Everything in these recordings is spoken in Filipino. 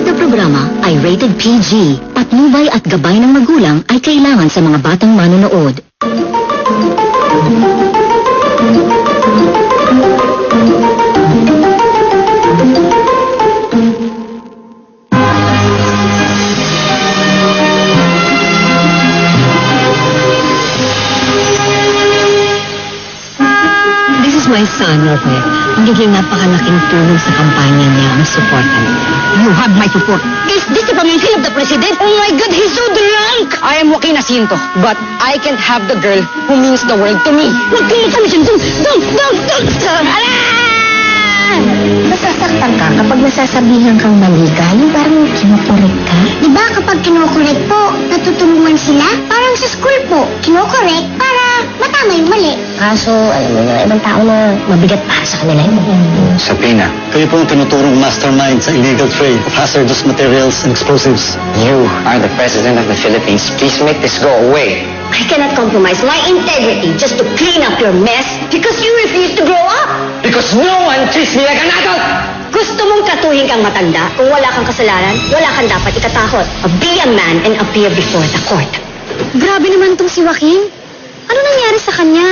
susunod na programa ay rated PG. Patnubay at gabay ng magulang ay kailangan sa mga batang manonood. This is my son, Robert. Magiging napakalaking tulong sa kampanya niya ang suporta niya. You have my support. Is this the pamangkin of the president? Oh my God, he's so drunk! I am Joaquin Jacinto, but I can't have the girl who means the world to me. Huwag kayo kami dyan! Don't! Nasasaktan ka kapag nasasabihan kang mali ka, yung parang kinokorek ka? Diba kapag kinokorek po, natutulungan sila? Parang sa school po, kinokorek para matama yung mali. Kaso, alam mo na, ibang tao na mabigat para sa kanila yun. Sapina, kayo po ang tinuturong mastermind sa illegal trade of hazardous materials and explosives. You are the President of the Philippines. Please make this go away. I cannot compromise my integrity just to clean up your mess because you refuse to grow up. Because no one treats me like an adult! Gusto mong tratuhin kang matanda? Kung wala kang kasalanan, wala kang dapat ikatakot. Be a man and appear before the court. Grabe naman tong si Joaquin. Ano nangyari sa kanya?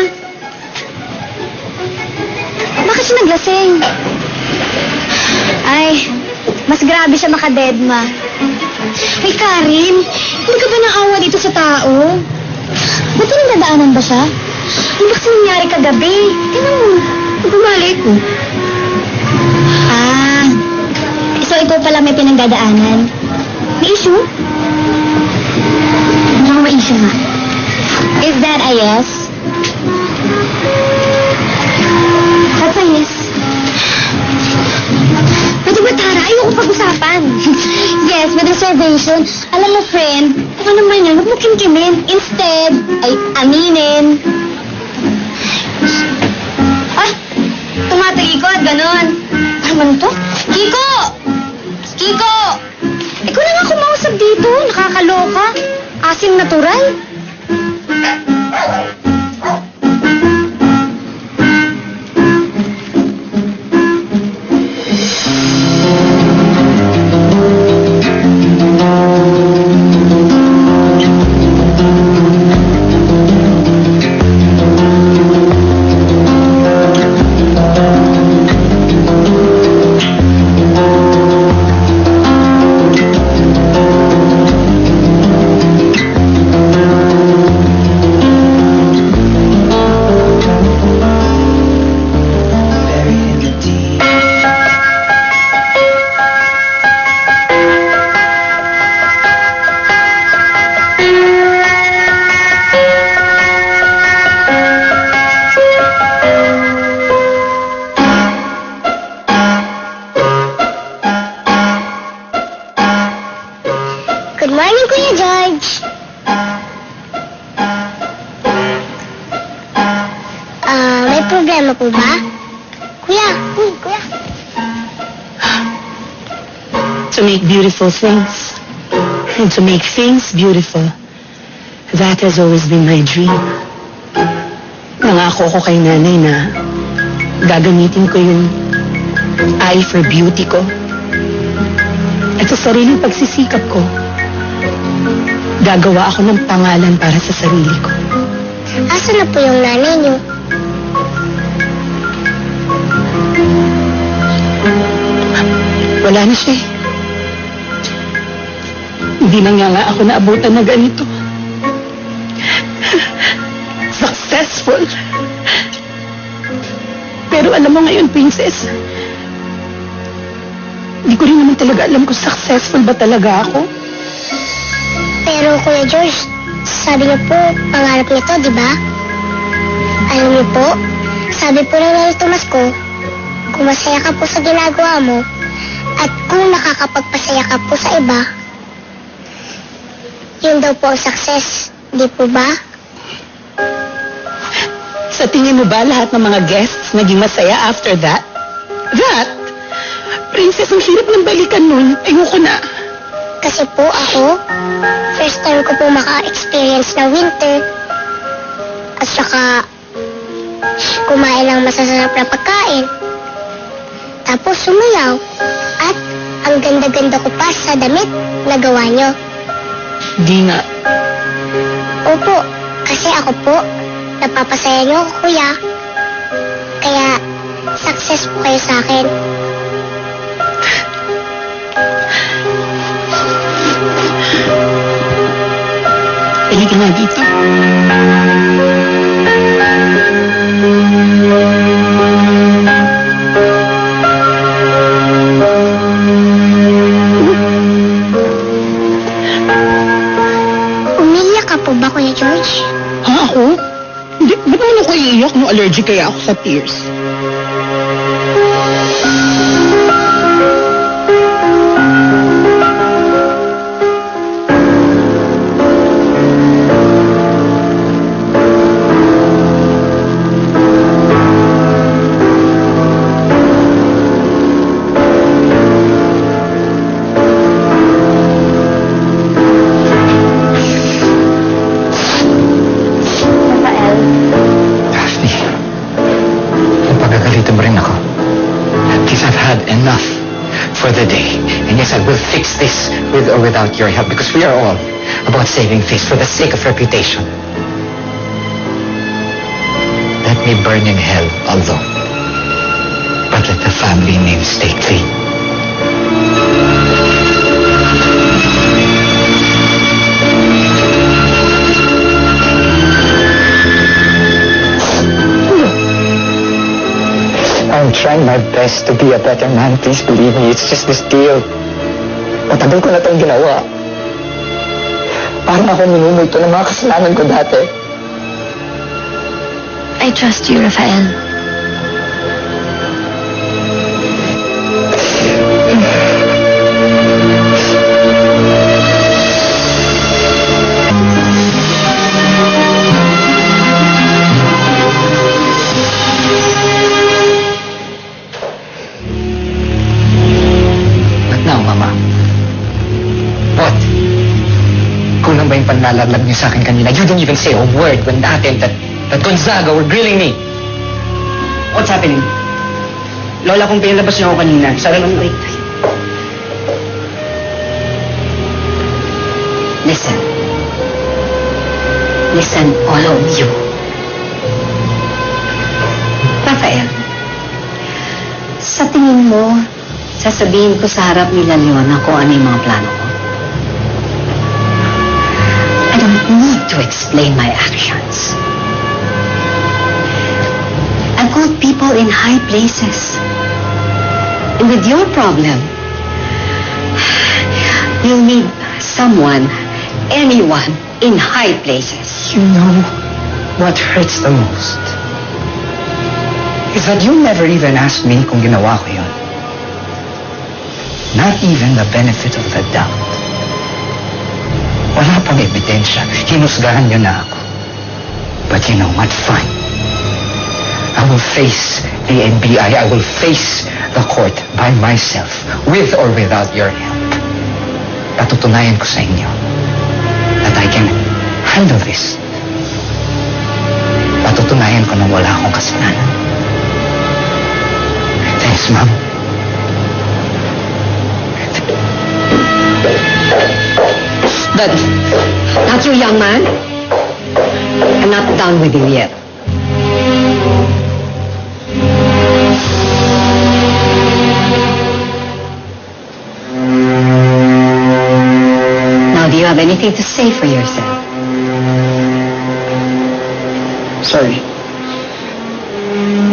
Bakit siya naglasing? Ay, mas grabe siya makadedma. Ay, Karin, hindi ka ba naawa dito sa tao? Ba't nadadaanan ba siya? Ano ba kasi nangyari kagabi? Tingnan mo, bumalik ko. Ah, so ikaw pala may pinagdadaanan. May issue? Ano may issue nga? Is that a yes? That's a yes. Pwede ba, Tara? Ayoko pag-usapan. Yes, with reservation. Alam mo, friend, kung ano naman yan, huwag mo kimkimin. Instead, ay aminin. Ay, tumatalikod, ganon. Ano man to? Kiko! Kiko! Ikaw na nga kumausap dito. Nakakaloka. Asim natural. Good morning, Kuya George. May problema po ba? Kuya. To make beautiful things and to make things beautiful. That has always been my dream. Nangako ko kay nanay na gagamitin ko yung eye for beauty ko at sa sariling pagsisikap ko, gagawa ako ng pangalan para sa sarili ko. Asa na po yung nanay niyo? Wala na siya eh. Hindi na nga ako naabutan na ganito. Successful. Pero alam mo ngayon, Princess, hindi ko rin naman talaga alam kung successful ba talaga ako. Pero Kuya George, sabi niyo po, pangarap niyo to, di ba? Alam niyo po, sabi po ng Lolo Tomas ko, kung masaya ka po sa ginagawa mo, at kung nakakapagpasaya ka po sa iba, yun daw po ang success, di po ba? Sa tingin mo ba lahat ng mga guests naging masaya after that? That? Princess, ang hirap ng balikan nun. Ayoko na. Kasi po ako, first time ko po maka-experience ng winter. At saka, kumain ng masasarap na pagkain. Tapos sumayaw. At ang ganda-ganda ko pa sa damit na gawa nyo. Di nga. Opo, kasi ako po, napapasaya nyo ako, kuya. Kaya, success po kayo sa akin. Pili ka nga dito. Umiyak ka po ba, Kuya George? Ha, ako? Hindi, ba't naman ako iiyak? No, allergic kaya ako sa tears. Daphne, napagagalitan mo rin ako. Because I've had enough for the day. And yes, I will fix this with or without your help because we are all about saving face for the sake of reputation. Let me burn in hell, although. But let the family name stay clean. I'm trying my best to be a better man. Please believe me. It's just this deal. Matagal ko na itong ginawa. Parang ako minumulto ng mga kasalanan ko dati. I trust you, Rafael. But now, Mama. What? Kulang ba yung panlalaglag niyo sa akin kanina? You didn't even say a word when that Gonzaga were grilling me. What's happening? Lola, kung pinalabas niyo ako kanina, sana nung... Listen. Listen, all of you. Rafael, sa tingin mo, sasabihin ko sa harap ni Leona kung ano yung mga plano ko? I don't need to explain my actions. I've got people in high places. And with your problem, you'll need someone, anyone, in high places. You know what hurts the most? Is that you never even asked me kung ginawa ko yun. Not even the benefit of the doubt. Wala pang ebidensya. Hinusgahan niyo na ako. But you know what? Fine. I will face the NBI. I will face the court by myself, with or without your help. Patutunayan ko sa inyo that I can handle this. Patutunayan ko na wala akong kasalanan. Thanks, Mom. But not you, young man. I'm not done with you yet. Now, do you have anything to say for yourself? Sorry.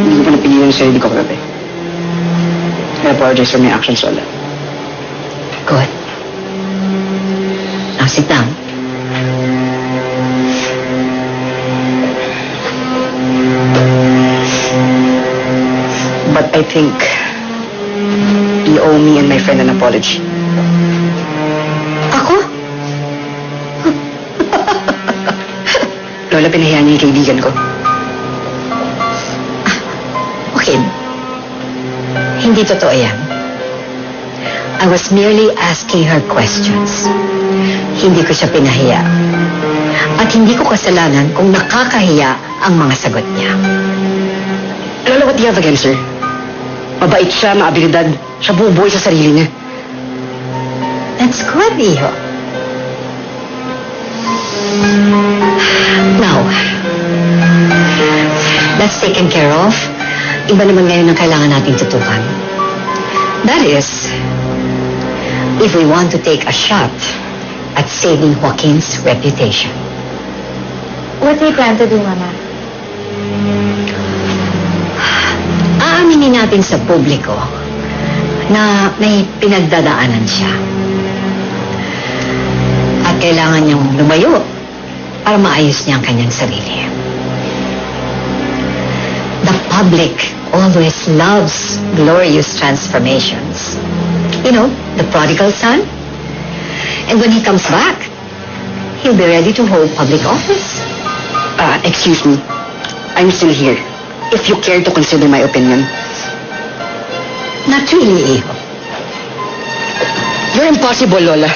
Hindi ko pa napigilan sa sarili ko kagabi. I apologize for my actions, Lola. Good. Now, sit down. But I think you owe me and my friend an apology. Ako? Lola, pinahiya niya yung kaibigan ko. Okay. Hindi totoo yan. I was merely asking her questions. Hindi ko siya pinahiya. At hindi ko kasalanan kung nakakahiya ang mga sagot niya. Lola, what do you have against her? Mabait siya, maabilidad. Siya bubuhay sa sarili niya. That's good, Iho. Now, that's taken care of. Iba naman ngayon ang kailangan nating tutukan. That is, if we want to take a shot at saving Joaquin's reputation. What do you plan to do, Mama? Aaminin natin sa publiko na may pinagdadaanan siya. At kailangan niyang lumayo para maayos niya ang kanyang sarili. The public always loves glorious transformations. You know, the prodigal son. And when he comes back, he'll be ready to hold public office. Excuse me. I'm still here. If you care to consider my opinion. Not really, Iho. You're impossible, Lola.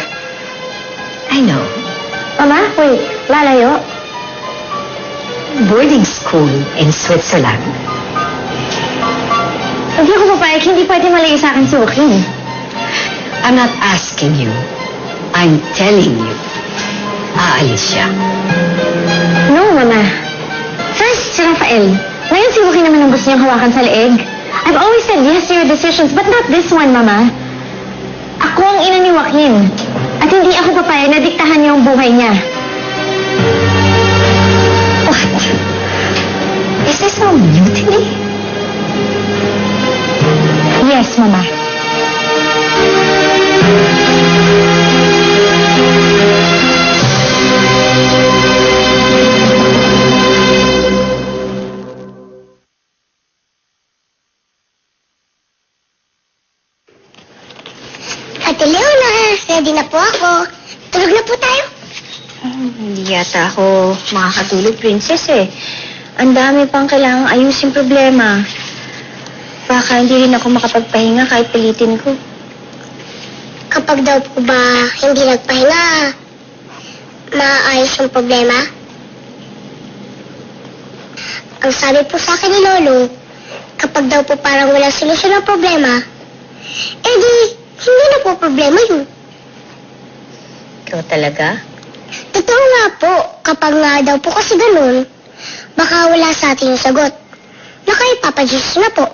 I know. Mama, wait. Lalayo? Boarding school in Switzerland. Hindi ako papayag. Hindi pwede malayo sa akin si Joaquin. I'm not asking you. I'm telling you. Aalis siya. No, Mama. First, si Rafael. Ngayon si Joaquin naman ang gusto niyang hawakan sa leeg. I've always said yes to your decisions, but not this one, Mama. Ako ang ina ni Joaquin. At hindi ako papayag na diktahan niya ang buhay niya. What? Is this a mutiny? Yes, Mama. Ate Leona, ready na po ako. Tulog na po tayo. Hindi yata ako makakatulog, Princess eh. Ang dami pang kailangang ayusin problema. Baka hindi rin ako makapagpahinga kahit pilitin ko. Kapag daw po ba hindi nagpahinga, maayos yung problema? Ang sabi po sa akin ni Lolo, kapag daw po parang walang solusyon ng problema, di hindi na po problema yun. Ikaw talaga? Totoo nga po, kapag nga daw po kasi ganun, baka wala sa atin yung sagot. Na kay Papa Jesus na po.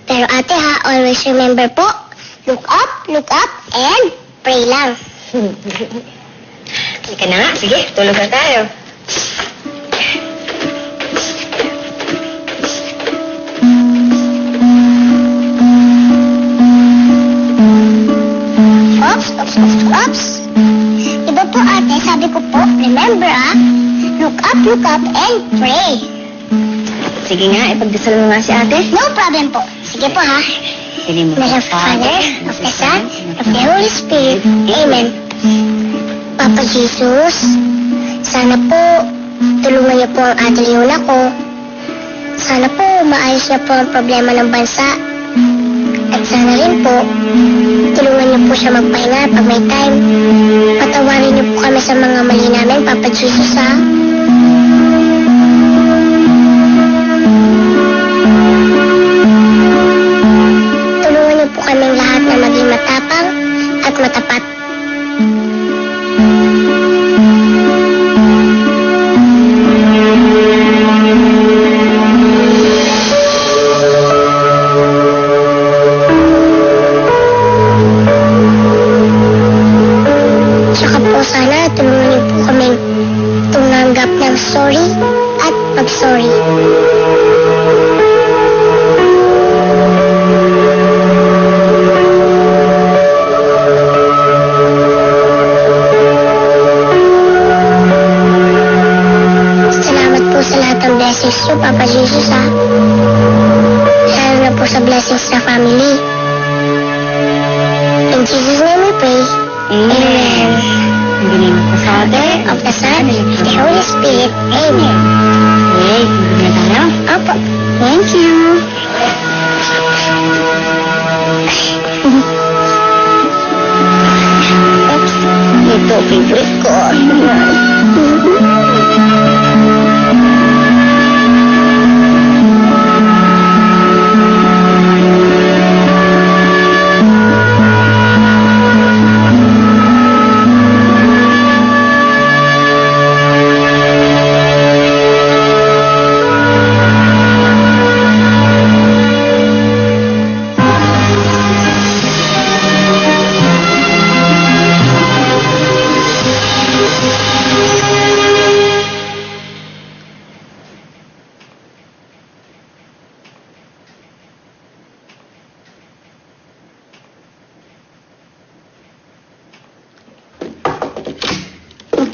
Pero ate ha, always remember po, look up, and pray lang. Halika na nga, sige, tulog na tayo. Ops. Diba po ate, sabi ko po, remember look up, and pray. Sige nga, ipagdasal mo nga si ate. No problem po. Sige po ha. In the name of the Father, of the Son, of the Holy Spirit. Amen. Papa Jesus, sana po tulungan niyo po ang ate Leona ko. Sana po maayos niya po ang problema ng bansa. At sana rin po, tulungan niyo po siya magpahinga pag may time. Patawarin niyo po kami sa mga mali namin, Papa Jesus ha. Tulungan niyo po kaming lahat na maging matapang at matapat. Tsaka po sana tulungan niyo po kaming tumanggap ng sorry at pag-sorry. Salamat po sa lahat ng blessings niyo, Papa Jesus ha. Lalo na po sa blessings sa family. In Jesus' name we pray. Amen. In the name of the Father, of the Son, and of the Holy Spirit. Amen. Okay, na tayo? Opo. Thank you. Oops. Ito, favorite ko.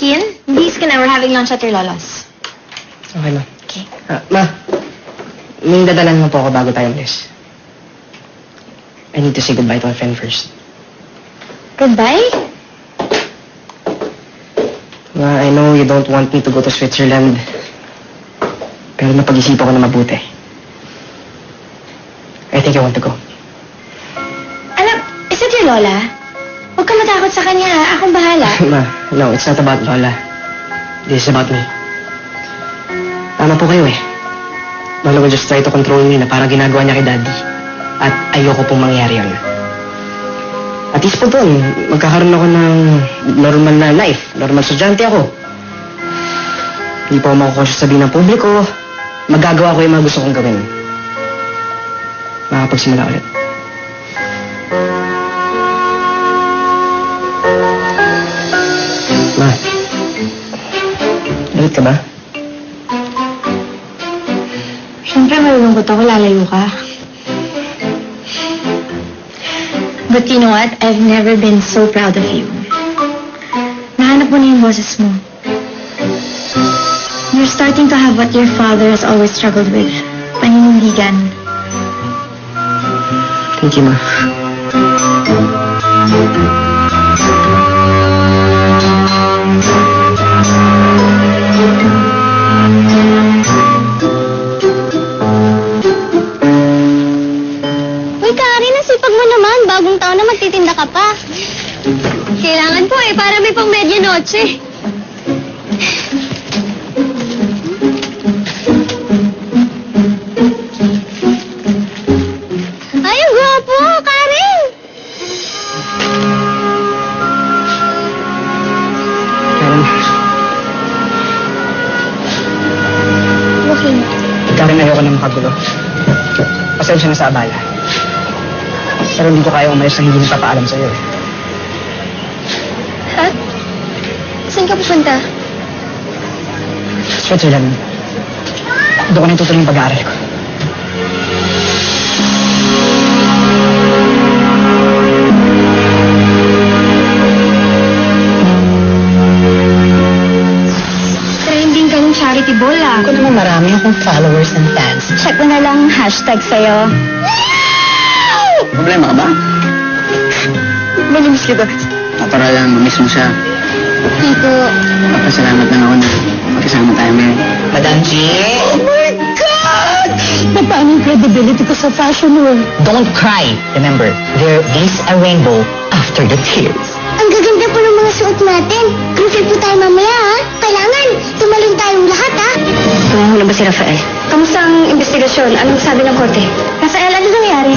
Kian, please ka na. We're having lunch at your lola's. Okay, ma. Okay. Ma, may dadalan mo po ako bago tayo umalis. I need to say goodbye to my friend first. Goodbye? Ma, I know you don't want me to go to Switzerland. Pero napag-isipan ko na mabuti. I think I want to go. Alam, is it your lola? Huwag ka matakot sa kanya, ha? Akong bahala. Ma, no, it's not about Lola. This is about me. Tama po kayo eh. Lola will just try to control me na parang ginagawa niya kay Daddy. At ayoko pong mangyari yun. At least po doon, magkakaroon ako ng normal na life. Normal estudyante ako. Hindi po ako makukusya sabihin ng publiko. Magagawa ko yung mga gusto kong gawin. Makakapagsimula ulit. Ma, galit ka ba? Siyempre, malulungkot ako. Lalayo ka. But you know what? I've never been so proud of you. Nahanap mo na yung boses mo. You're starting to have what your father has always struggled with. Paninindigan. Thank you, Ma. Uy, Karen, nasipag mo naman. Bagong taon na magtitinda ka pa. Kailangan po eh, para may pang medianoche. Ay, ang gwapo, Karen! Karen, Okay. Karen, ayoko na makagulo. Pasensya na sa abala. Pero hindi ko kaya umalis na hindi nagpapaalam sa'yo eh. Ha? Saan ka pupunta? Switzerland. Doon ko na itutuloy yung pag-aaral ko. Trending ka ng charity ball, ah. Ako naman marami akong followers and fans. Check mo na lang hashtag sa'yo. Problema ka ba? Manimiss kita. Para lang mamiss mo siya. Hindi po. Papasalamat lang ako na magkasama tayo ngayon. Madam G? Oh my God! Paano yung credibility ko sa fashion world? Don't cry. Remember, there is a rainbow after the tears. Ang gaganda po ng mga suot natin. Crucial po tayo mamaya, ha? Kailangan, tumalon tayong lahat, ha? Tumawa mo na ba si Rafael? Kamusta ang investigasyon? Anong sabi ng korte? Rafael, ano nangyari?